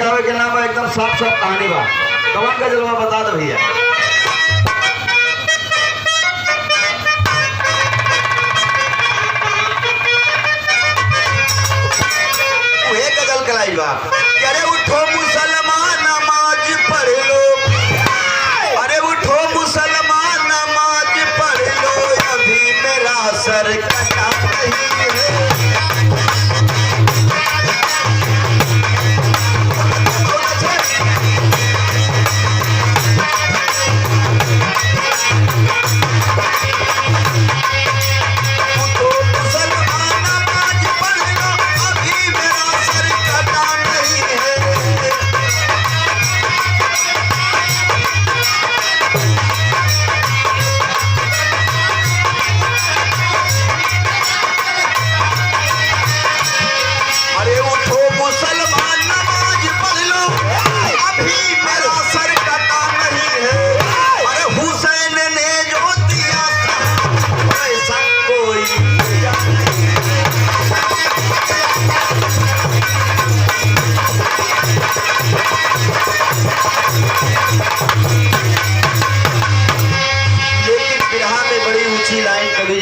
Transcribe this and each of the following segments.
बतावे के नाम एकदम साफ साफ कहानी बा। कवन का जलवा बता दो भैया। गजल कलाई बा। अरे उठो मुसलमान नमाज पढ़ लो, अरे उठो मुसलमान नमाज पढ़ लो, अभी मेरा सर कटा नहीं है।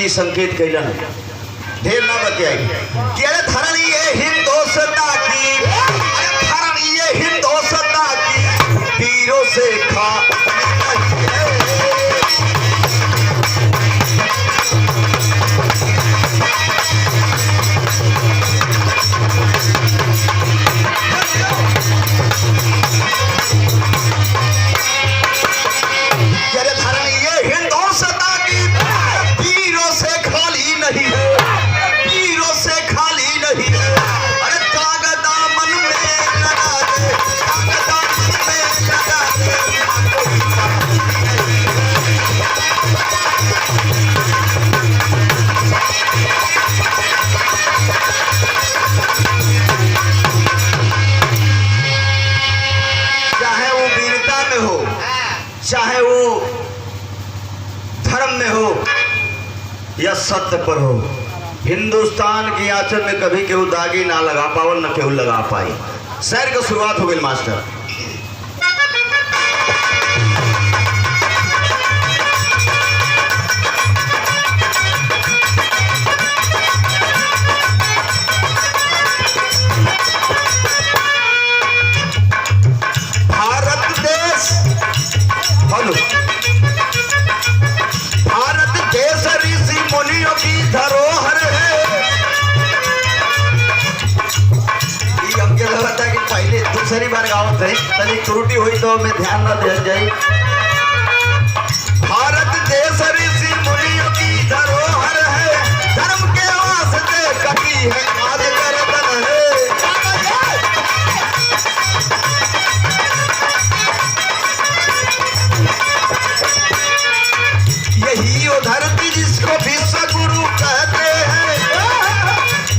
संकेत कैलन ढेर ना बतियाई कि अरे धरण ये हिंदोसता की, अरे धरण ये हिंदोसता की, तीरों से खा चाहे वो धर्म में हो या सत्य पर हो, हिंदुस्तान की आंचल में कभी केहू दागी ना लगा पावल, न केहू लगा पाई। शहर की शुरुआत हो गई मास्टर। भारत देश ऋषि मुनियों की धरोहर है। हमके लगा था कि पहले दूसरी बार गाँव थे, तनी त्रुटि हुई तो मैं ध्यान न दे जाए। भारत देश ऋषि मुनियों की धरोहर है, धर्म के वास्ते कटी है आज गर्दन है। यही वो धरती जिसको विश्व गुरु कहते हैं,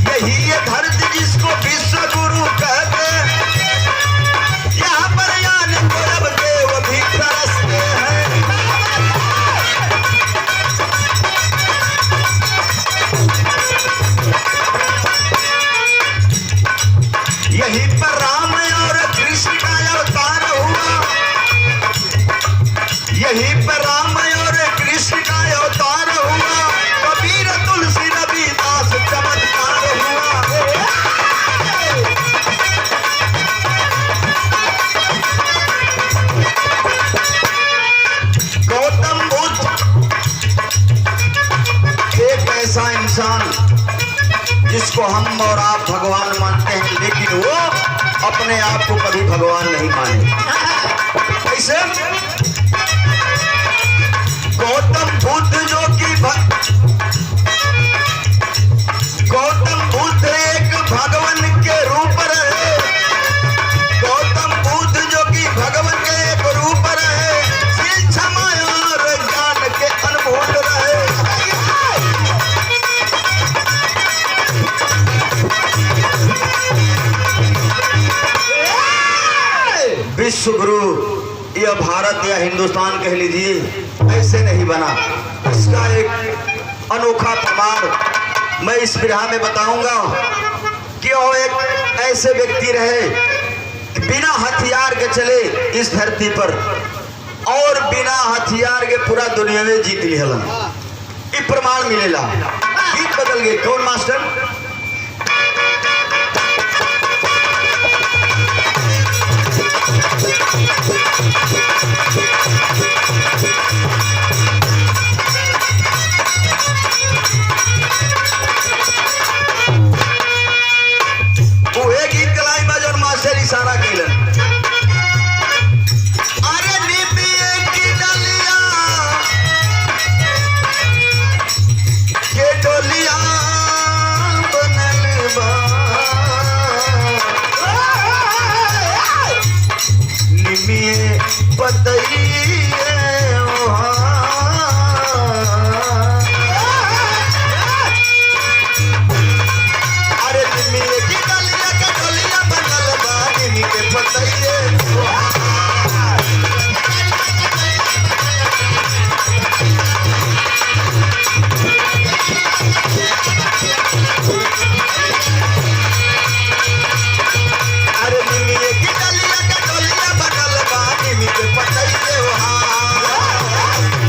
यही ये धरती जिसको विश्व गुरु कहते हैं, यहाँ पर यानी गौरव देव भी तरसते हैं। यहीं पर राम और कृष्ण का अवतार हुआ, यहीं पर राम और कृष्ण का अवतार हुआ, कबीर तुलसी रविदास चमत्कार हुआ। गौतम बुद्ध एक ऐसा इंसान जिसको हम और आप भगवान मानते हैं, लेकिन वो अपने आप को कभी भगवान नहीं माने। कैसे? गौतम बुद्ध जो कि गौतम बुद्ध एक भगवान के रूप रहे, गौतम बुद्ध जो कि भगवान के एक रूप रहे, शिक्षा और ज्ञान के अनमोल रहे। विश्व गुरु या भारत या हिंदुस्तान कह लीजिए, ऐसे नहीं बना। इसका एक अनोखा प्रमाण मैं इस विधा में बताऊंगा कि वो एक ऐसे व्यक्ति रहे बिना हथियार के चले इस धरती पर और बिना हथियार के पूरा दुनिया में जीत लिहलन। ये प्रमाण मिलेला। गीत बदल गए। कौन मास्टर? वो गीत कलाई में जो मास्टर इशारा कैलन। अरे निबिये की डलिया के डोलिया बनल बा, निमिये पतइये अरे निमिये की डलिया के डोलिया बनल बा, निमिये पतइये अरे निमिये की डलिया के डोलिया बनल बा, निमिये पतइये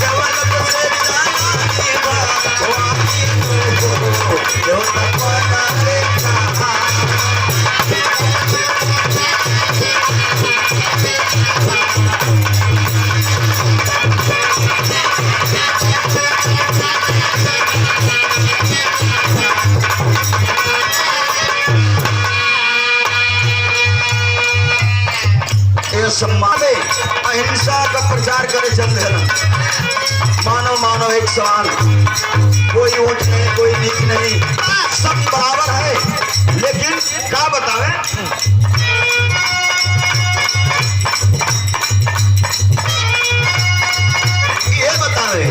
जवन से जानी बा वानी जो तपना रे कहा। ये सम्मान में अहिंसा का प्रचार करे चल रहे। मानव मानव एक समान, कोई ऊंच नहीं कोई नीच नहीं, सब बराबर है। लेकिन क्या बतावे, ये बतावे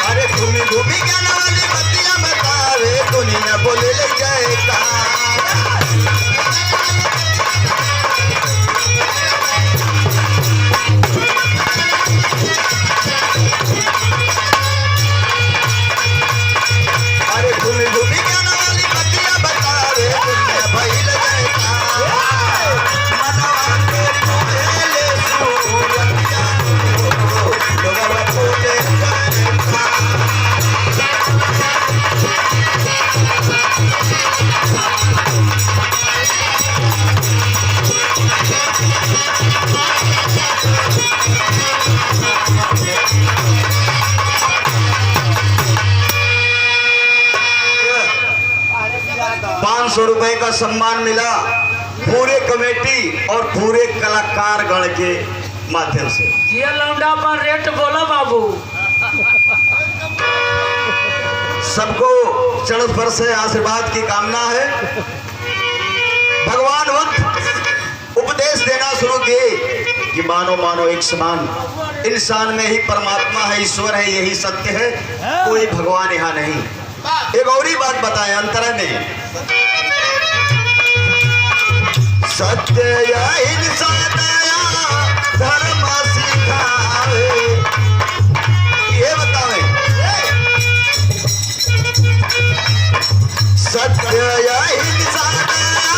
अरे घूमी घूमी ज्ञान वाली बत्तियां बतावे, दुनिया बोले ले जाए कहा। अरे घूमी घूमी ज्ञान वाली बत्तियां बतावे, दुनिया भइल जाए कहा। मनवा के मोहेले सूरतिया लोगवा बोले जाए कहा। ₹500 का सम्मान मिला पूरे कमेटी और पूरे कलाकार गण के माध्यम से। ये लौंडा पर रेट बोला बाबू। सबको चरण स्पर्श से आशीर्वाद की कामना है। भगवान वक्त उपदेश देना शुरू किए कि मानो मानो एक समान, इंसान में ही परमात्मा है, ईश्वर है, यही सत्य है, कोई भगवान यहाँ नहीं। एक और ही बात बताए अंतरा में, सत्य अहिंसा दया धर्म सिखावे। ये बतावे सत्य अहिंसा दया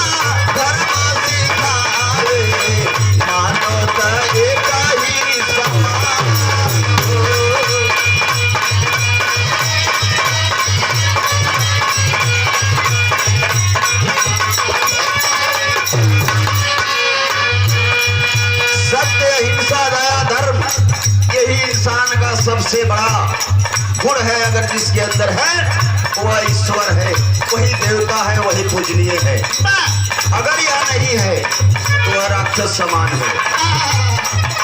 धर्म सिखावे, मानवता एक ही समान। सत्य हिंसा दया धर्म यही इंसान का सबसे बड़ा गुण है। अगर जिसके अंदर है वह ईश्वर है, वही देवता है, वही पूजनीय है। अगर यह नहीं है तो वह राक्षस समान है।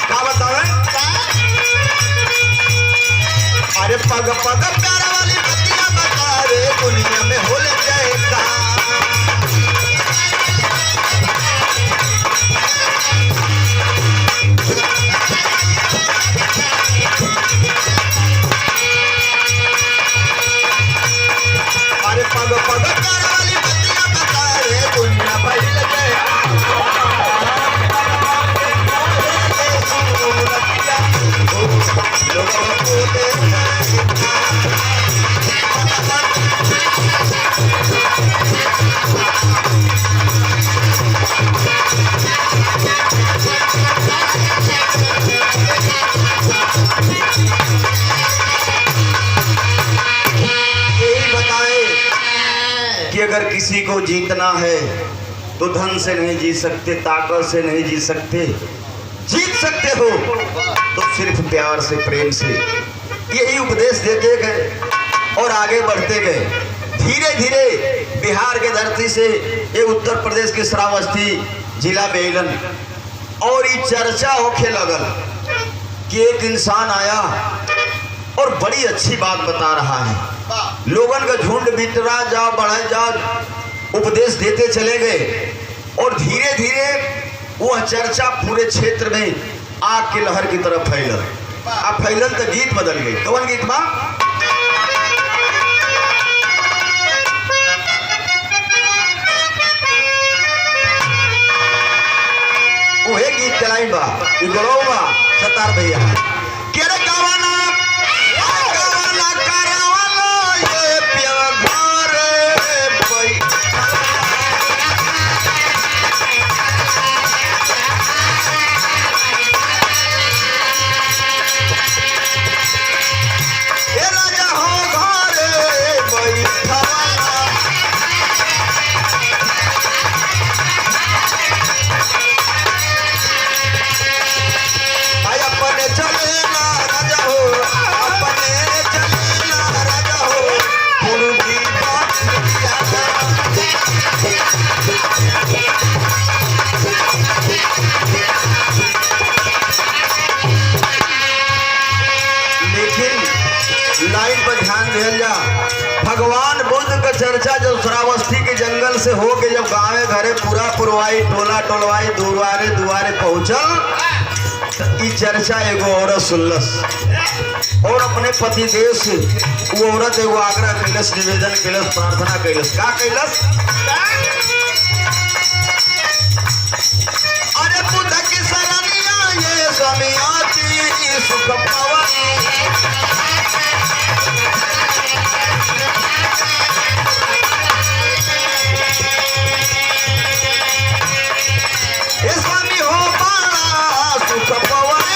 क्या बतावे, अरे पग पग प्यार वाली बत्तियां बतावे, दुनिया में हो ले जाए कहा। अरे पग पग प्यार वाली बत्तियां बतावे, दुनिया भइल जाए लोग बोले जाए। अगर किसी को जीतना है तो धन से नहीं जीत सकते, ताकत से नहीं जीत सकते, जीत सकते हो तो सिर्फ प्यार से, प्रेम से। यही उपदेश देते गए और आगे बढ़ते गए। धीरे धीरे बिहार के धरती से ये उत्तर प्रदेश के श्रावस्ती जिला बेलन और ये चर्चा होके लगल कि एक इंसान आया और बड़ी अच्छी बात बता रहा है। लोगन का झुंड बिटरा जाओ, बढ़े जाओ, उपदेश देते चले गए और धीरे धीरे वह चर्चा पूरे क्षेत्र में आग की लहर की तरफ फैलल। अब फैलल तो गीत बदल गई। कौन गीत बा? वही गीत चलाई बा, गौरव बा सतार भैया के रे गावाना गावाना करावाना ये प्यार भाई। ए राजा हो घरे बैठावाना भाई अपने चलेला राजा हो, अपने चलेला राजा हो, पुरगी बात लेकिन लाइन पर ध्यान दिया जा। भगवान बुद्ध का चर्चा जब श्रावस्ती के जंगल से हो के जब गाँवे घरे पूरा पुरवाई, टोला टोलवाई, दुआरे दुआरे पहुंचल, ई चर्चा एगो औरत सुनलस और अपने पति देव से वो औरत एगो आग्रह कैलस, निवेदन कैलस, प्रार्थना कैलस। का कैलस? अरे बुद्ध की शरणिया ये स्वामी आती सुख पावनी। हे स्वामी हो बाणा सुख पावनी।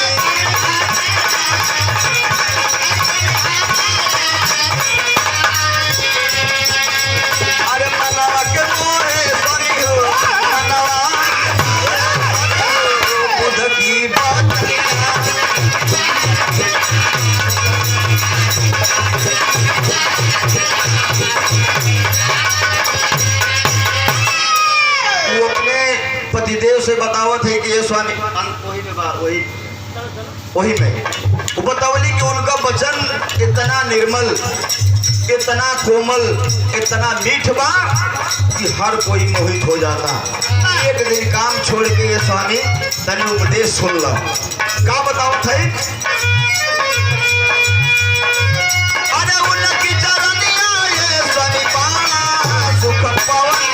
अरे मनवा के मोहे स्वामी हो, मनवा बुद्ध की बात। वो अपने पतिदेव से बतावत है कि ये स्वामी वही में बात वही में वो बतावली कि उनका वचन इतना निर्मल, इतना कोमल, इतना मीठ बा कि हर कोई मोहित हो जाता। एक दिन काम छोड़ के ये स्वामी तने उपदेश सुन लो। का बतावत है? अरे उनकी चरनिया ये स्वामी पाना सुख पावनी।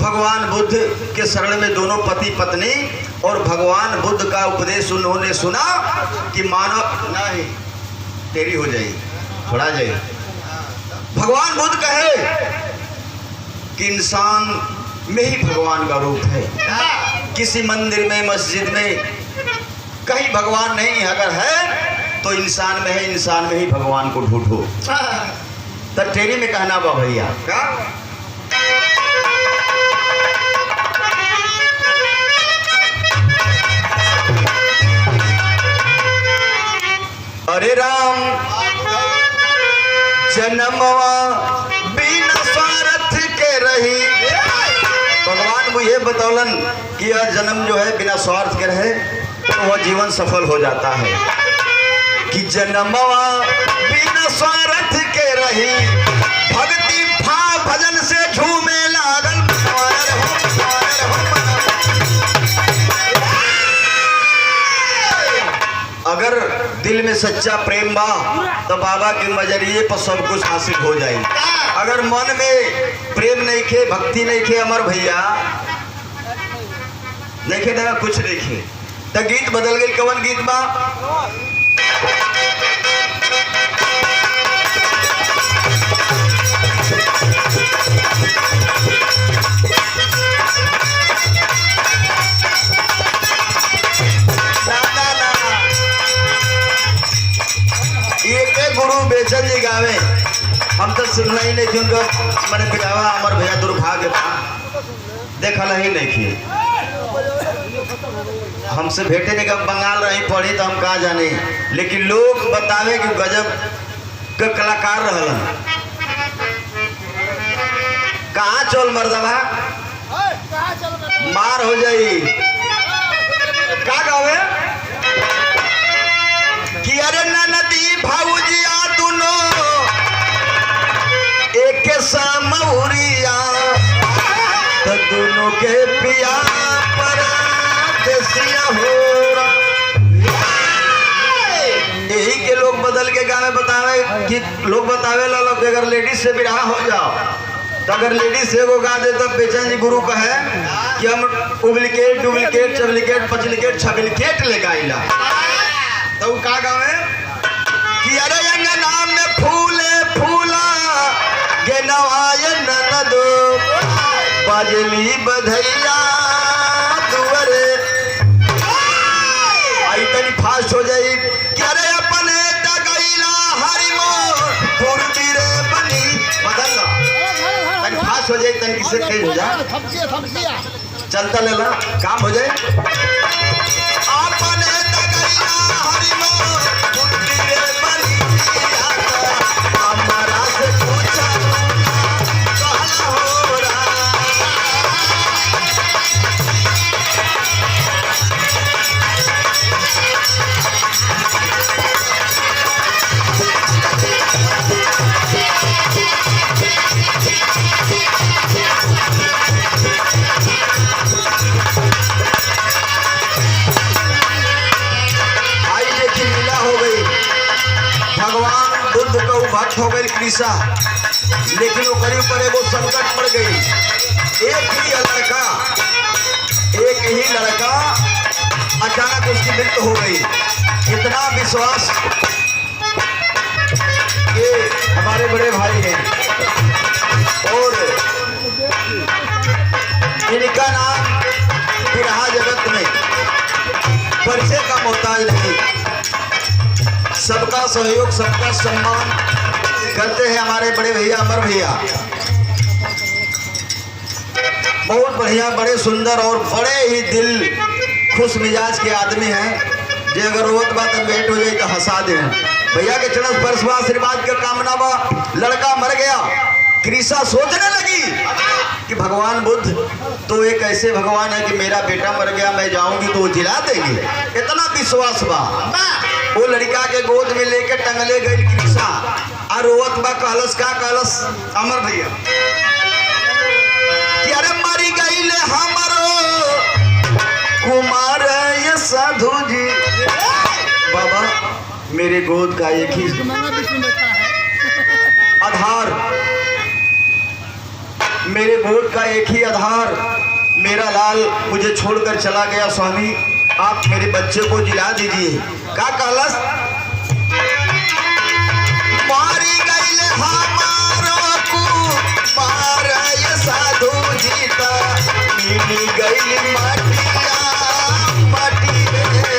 भगवान बुद्ध के शरण में दोनों पति पत्नी और भगवान बुद्ध का उपदेश उन्होंने सुना कि मानव नहीं तेरी हो जाएगी, थोड़ा जाए। भगवान बुद्ध कहे कि इंसान में ही भगवान का रूप है। किसी मंदिर में, मस्जिद में कहीं भगवान नहीं है, अगर है तो इंसान में है, इंसान में ही भगवान को ढूंढो। तो टेरी में कहना बा भैया का अरे राम जन्मवा बिना स्वार्थ के रही। भगवान मुझे बतौलन कि यह जन्म जो है बिना स्वार्थ के रहे तो वह जीवन सफल हो जाता है। कि जन्मवा बिना स्वार्थ के रही, भक्ति भाव भजन से झूमे लागल। में सच्चा प्रेम बा तो बाबा के मजरिए पर सब कुछ हासिल हो जाए। अगर मन में प्रेम नहीं खे, भक्ति नहीं खे अमर भैया, देखे ना कुछ नहीं खे तो गीत बदल गई। कवन गीत बा? गुरु बेचन जी गावे, हम तो सुनना ही नहीं थी उनका। मैंने बिगावा अमर भैया दुर्भाग्य था, देखा ही नहीं थी। हमसे भेटे नहीं, कब बंगाल रही पढ़ी तो हम कहा जाने, लेकिन लोग बतावे कि गजब का कलाकार रहलन। कहाँ चल मर्दवा मार हो जाई। का गावे कि अरे नदी भाऊजिया दुनो एक समौरिया तो दोनों के पिया पर देसिया हो रहा। यही के लोग बदल के गाने बतावे कि लोग बतावे ला लोग अगर लेडीज से बिरहा हो जाओ तो अगर लेडीज से वो गा दे तो बेचन जी गुरु कहे कि हम डुप्लीकेट डुप्लीकेट चप्लीकेट पचलीकेट छबलीकेट ले गाइला। तो का गावे कि अरे अंगना में फूले फूला गेनवाय ननदो बाजली बधैया दुवरे। आई तनी फास्ट हो जाई कि अरे अपने तगैला हरिमो पूर्वी रे बनी बदल तनी फास्ट हो जाई, तनी किसे तेज हो जा, चलता लेला काम हो जाए। अपने तगैला हरिमो पूर्वी रे बनी हमारा से पूछा कहला हो रहा। भगवान बुद्ध को भक्त हो गई कृष्णा, लेकिन वो करीब पर एगो संकट पड़ गई। एक ही लड़का अचानक उसकी मृत्यु हो गई। इतना विश्वास, ये हमारे बड़े भाई हैं और इनका नाम बिरहा जगत में परिचय का मोहताज नहीं, सबका सहयोग सबका सम्मान करते हैं हमारे बड़े भैया अमर भैया। बहुत बढ़िया, बड़े सुंदर और बड़े ही दिल खुश मिजाज के आदमी हैं। जे अगर रोत बात भेंट हो जाए तो हंसा दे। भैया के चरण स्पर्श व आशीर्वाद का कामना बा। लड़का मर गया, कृष्णा सोचने लगी कि भगवान बुद्ध तो एक ऐसे भगवान है कि मेरा बेटा मर गया, मैं जाऊंगी तो वो जिला देंगे, इतना विश्वास बा। वो लड़का के गोद में लेके टंगले गई कृष्णा और रोवत बा। कहलस का कहलस अमर भैया कि अरे मरी गई ले हमारो कुमार ये साधु जी। बाबा मेरे गोद का एक ही आधार, मेरे गोद का एक ही आधार, मेरा लाल मुझे छोड़कर चला गया। स्वामी आप मेरे बच्चे को जिला दीजिए। का कहलस मारी गई ले हमारो कुमार ये साधु जी का मिली गई माटिया माटी रे।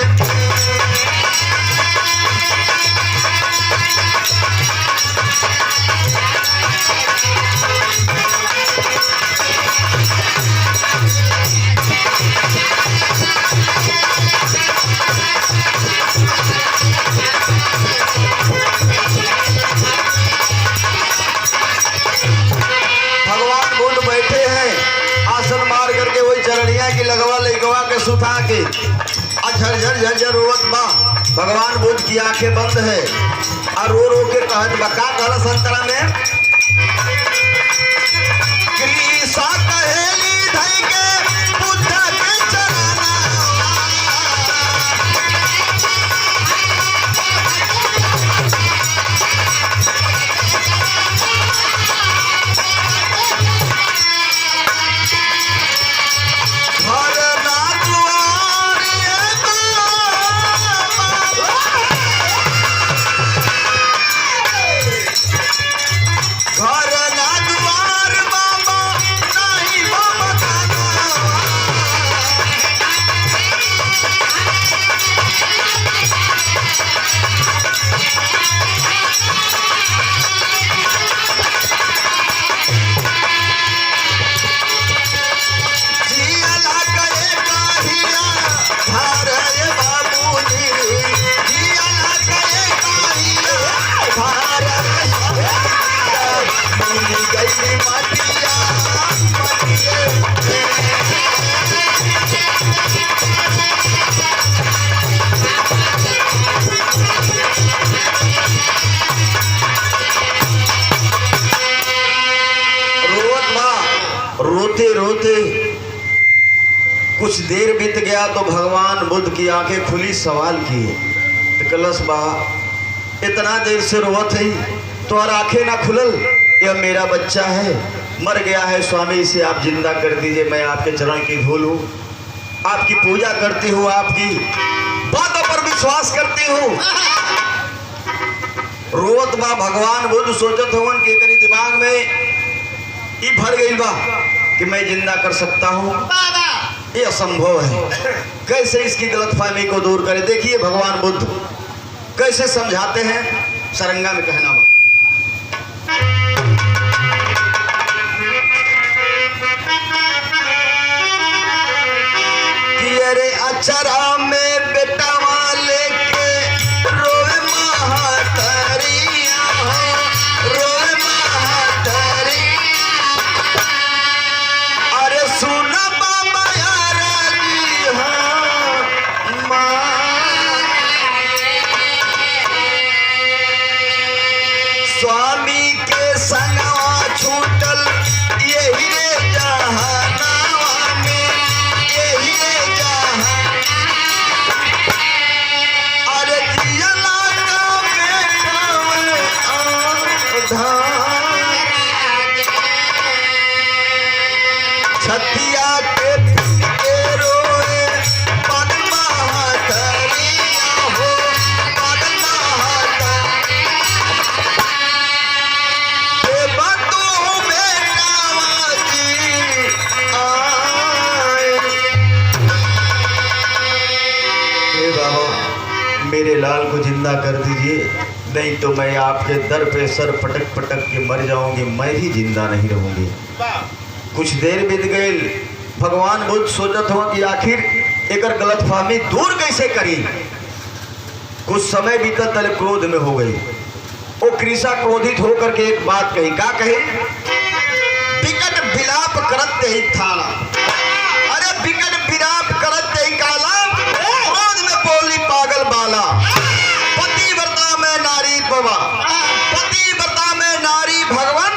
की लगवा लेगवा के सुता के झरझर झरझर रोवत बा। भगवान बुद्ध की आंखें बंद है और रो रो के कहत बा। का कहला संतरा में कृष्णा कहेली धई के बुद्ध के चरना रोते रोते कुछ देर बीत गया तो भगवान बुद्ध की आंखें खुली, सवाल किए तो कलश बा इतना देर से रोवत है तो और आंखें ना खुलल, यह मेरा बच्चा है, मर गया है स्वामी, इसे आप जिंदा कर दीजिए, मैं आपके चरण की धूल हूँ, आपकी पूजा करती हूँ, आपकी बातों पर विश्वास करती हूँ। रोवत बा भगवान बुद्ध सोचत हवन के करी दिमाग में ई भर गई बा कि मैं जिंदा कर सकता हूँ, ये असंभव है, कैसे इसकी गलतफहमी को दूर करें। देखिए भगवान बुद्ध कैसे समझाते हैं, सरंगा में कहना बा कि अरे अचरा में बेटा वाले के रोए महातरिया हो, रोए महातरिया, अरे सुना बाबा यार जी हाँ माँ, स्वामी के संगवा छूटल यही रे जहानावा में, यही रे जहां, अरे जियला का बेटा आधार, छतिया के रोए पग महातरिया हो, पग महातरिया, बातों में कावाजी आए। हे बाबा मेरे लाल को जिंदा कर दीजिए, नहीं तो मैं आपके दर पे सर पटक पटक के मर जाऊंगी, मैं भी जिंदा नहीं रहूंगी। कुछ देर बीत गई, भगवान बुद्ध सोचत हो कि आखिर एकर गलतफहमी दूर कैसे करी। कुछ समय बीता तले क्रोध में हो गई, वो कृषा क्रोधित होकर के एक बात कही, क्या कही, विकट विलाप करत ही थाना, अरे विकट विलाप करत ही काला, क्रोध में बोली पागल बाला, पतिव्रता में नारी बाबा, पतिव्रता में नारी भगवान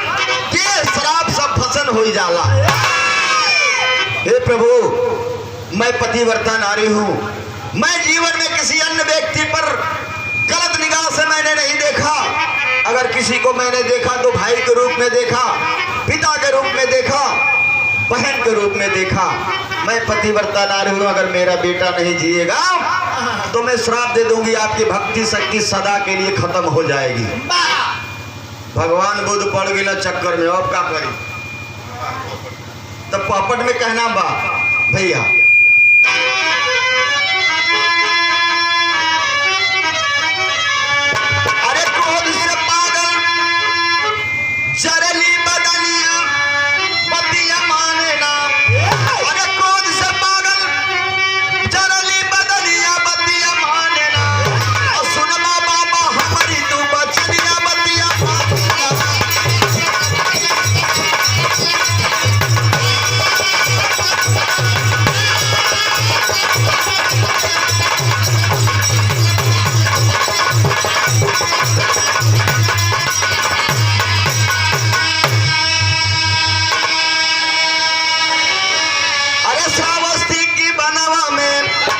के श्राप सब फसन हो जाला। हे प्रभु मैं पतिव्रता नारी हूँ, मैं जीवन में किसी अन्य व्यक्ति पर गलत निगाह से मैंने नहीं देखा, अगर किसी को मैंने देखा तो भाई के रूप में देखा, पिता के रूप में देखा, बहन के रूप में देखा, मैं पतिव्रता नारी हूँ, अगर मेरा बेटा नहीं जिएगा तो मैं श्राप दे दूंगी, आपकी भक्ति शक्ति सदा के लिए खत्म हो जाएगी। भगवान बुद्ध पड़ गया चक्कर में, अब क्या करी, तब पापट में कहना बा भैया अरे क्रोध से पागल जरली बदलिया बतिया माने ना, अरे क्रोध से पागल जरली बदलिया बतिया माने ना, और सुनमा बाबा हमारी तू बचनिया बतिया माने ना। अरे श्रावस्ती की बनवा में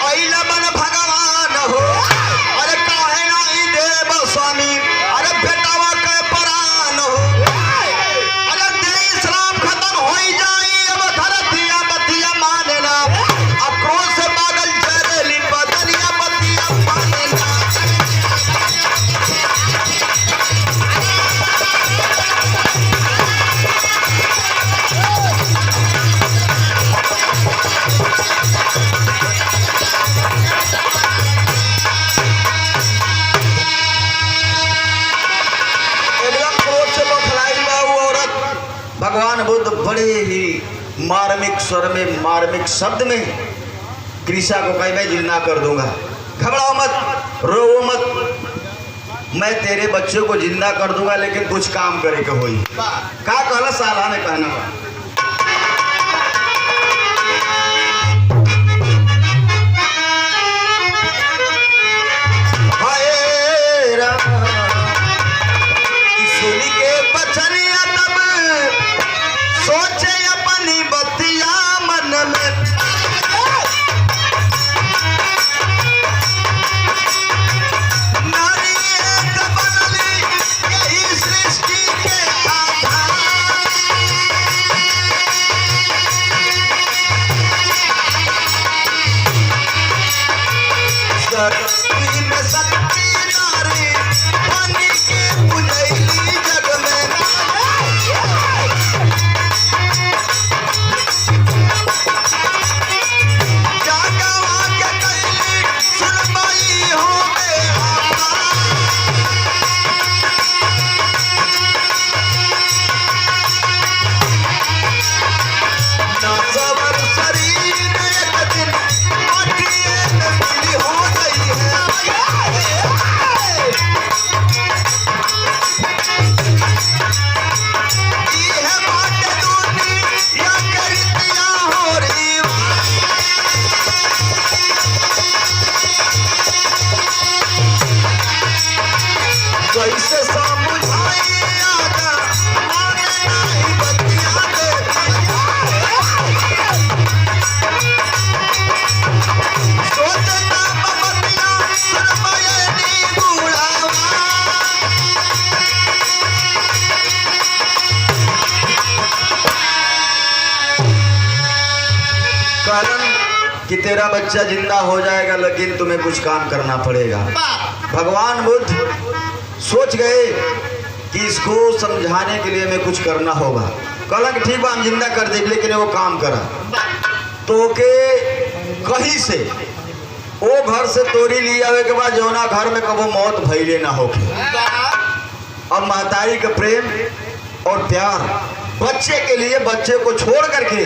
अइला बन भगवान हो, अरे काहे नाही देव स्वामी, अरे बेटावा के परान हो, अरे देई श्राप खत्म होई जाई, अब धरतिया बतिया माने ना, क्रोध से पागल जरेली बदलिया बतिया माने ना। एकदम क्रोध से बौखलाई बा वो औरत। भगवान बुद्ध बड़े ही मार्मिक स्वर में, मार्मिक शब्द में कृषा को कही मैं जिंदा कर दूंगा, घबराओ मत, रो मत, मैं तेरे बच्चों को जिंदा कर दूंगा, लेकिन कुछ काम करे के होई। का कहला साला में कहना बा हाय राम, सुनी के बचनिया तब सोचे अपनी बत्ती शक्ति नारी पानी के पुजैली जग में जागवा के कैली सुनवाई हो ना सबर शरीर एक दिन माटिए में मिली हो गई है है बात दुनिया करतिया हो रही कैसे समझाई आगा माने नहीं बतिया दे सोचना बतिया सुनवाए नी बुढ़ावा कारण कि तेरा बच्चा जिंदा हो जाएगा लेकिन तुम्हें कुछ काम करना पड़ेगा। भगवान बुद्ध सोच गए कि इसको समझाने के लिए मैं कुछ करना होगा। कहला कि ठीक बा हम जिंदा कर दे, लेकिन वो काम करा तो के कहीं से वो घर से तोड़ी ली आवे के बाद जौना घर में कबो मौत भइले ना होके। अब महतारी का प्रेम और प्यार बच्चे के लिए बच्चे को छोड़ करके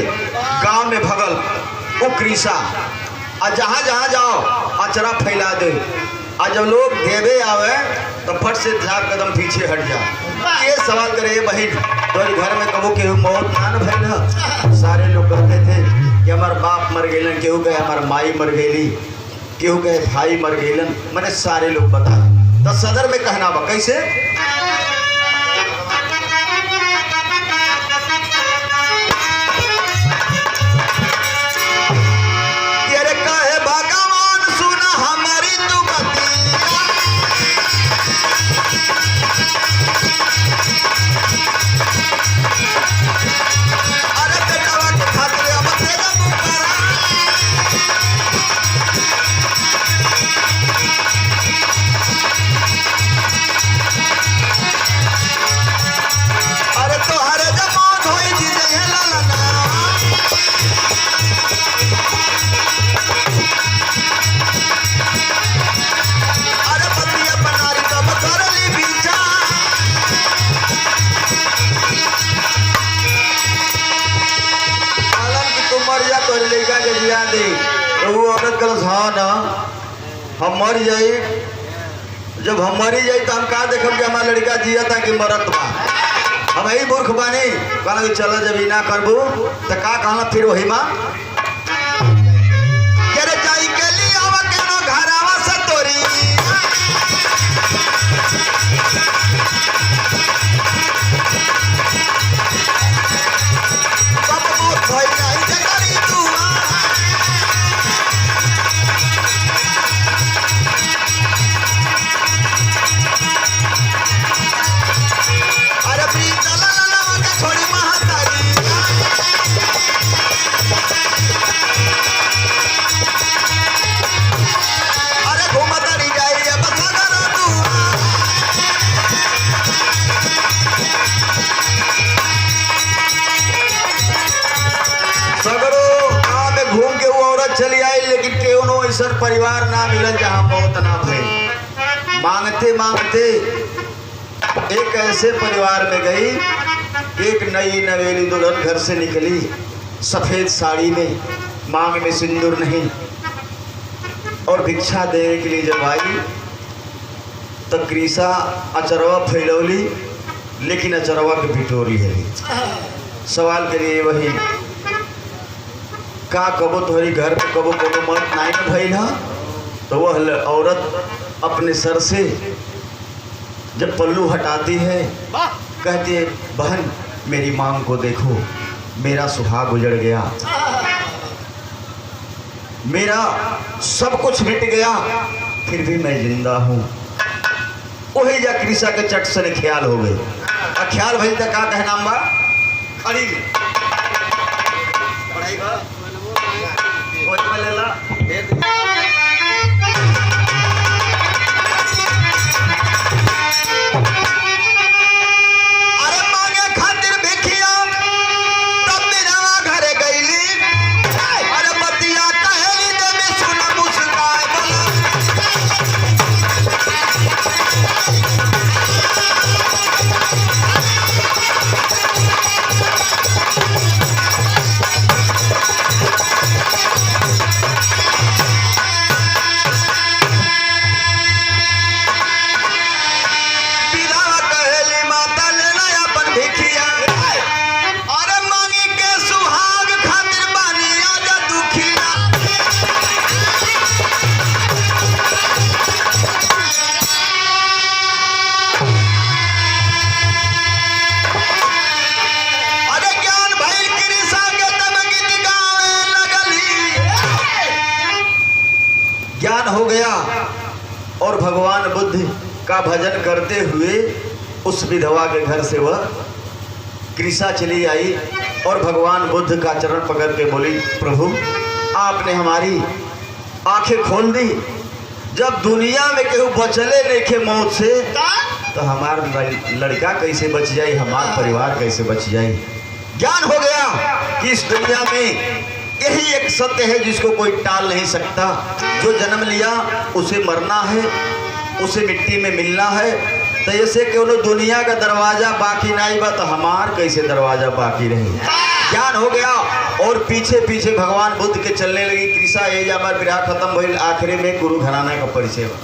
गांव में भगल वो कृषा और जहाँ जहाँ जाओ अचरा फैला दे और जब लोग देवे आवे तो फट से 4 कदम पीछे हट जाओ। ये सवाल करे बहन तो घर में कबो केहू मौत ना न भइल ह? सारे लोग कहते थे कि हमार बाप मर गइलन, केहू कहे हमार माई मर गईली, केहू कहे भाई मर गइलन, मैंने सारे लोग बताए। तो सदर में कहना बा कैसे दे तो वो औरत कल हाँ ना हम मर जाई, जब हम मरी जाई तो हम का देखब कि हमारा लड़का जिया था कि मरत बा। हम यही मूर्ख बानी कहना कि चलो जब ना करबू तो का कहना फिर वही माँ करे जाई के लिए आवा केनो घरावा से तोरी सब मूर्ख भई नहीं जगरी तू चली आई, लेकिन केवनो ऐसा परिवार ना मिलल जहाँ मौत ना भई। मांगते मांगते एक ऐसे परिवार में गई, एक नई नवेली दुल्हन घर से निकली सफेद साड़ी में, मांग में सिंदूर नहीं, और भिक्षा देने के लिए जब आई तो कृषा अचरवा फैलौली, लेकिन अचरवा के भिटोरी है। सवाल के लिए वही का कबो तोहरी घर में कबो कबो मौत नहीं न भइल ह? तो वह औरत अपने सर से जब पल्लू हटाती है कहती है बहन मेरी मांग को देखो, मेरा सुहाग उजड़ गया, मेरा सब कुछ मिट गया, फिर भी मैं जिंदा हूँ। वही जा कृषा के चट से ख्याल हो गए, और ख्याल भइल त का कहना बा खड़ी पढ़ाई बा कोई लेला भगवान बुद्ध का भजन करते हुए उस विधवा के घर से वह कृषा चली आई और भगवान बुद्ध का चरण पकड़ के बोली, प्रभु आपने हमारी आंखें खोल दी। जब दुनिया में केहू बचले नहीं मौत से तो हमार लड़का कैसे बच जाए, हमार परिवार कैसे बच जाए। ज्ञान हो गया कि इस दुनिया में यही एक सत्य है जिसको कोई टाल नहीं सकता। जो जन्म लिया उसे मरना है, उसे मिट्टी में मिलना है। तो ऐसे क्यों दुनिया का दरवाजा बाकी नहीं बा तो हमार कैसे दरवाजा बाकी रहे। ज्ञान हो गया और पीछे पीछे भगवान बुद्ध के चलने लगी। कृषा एज हमार विराह खत्म भइल, आखिरी में गुरु घराना का परिचय हुआ।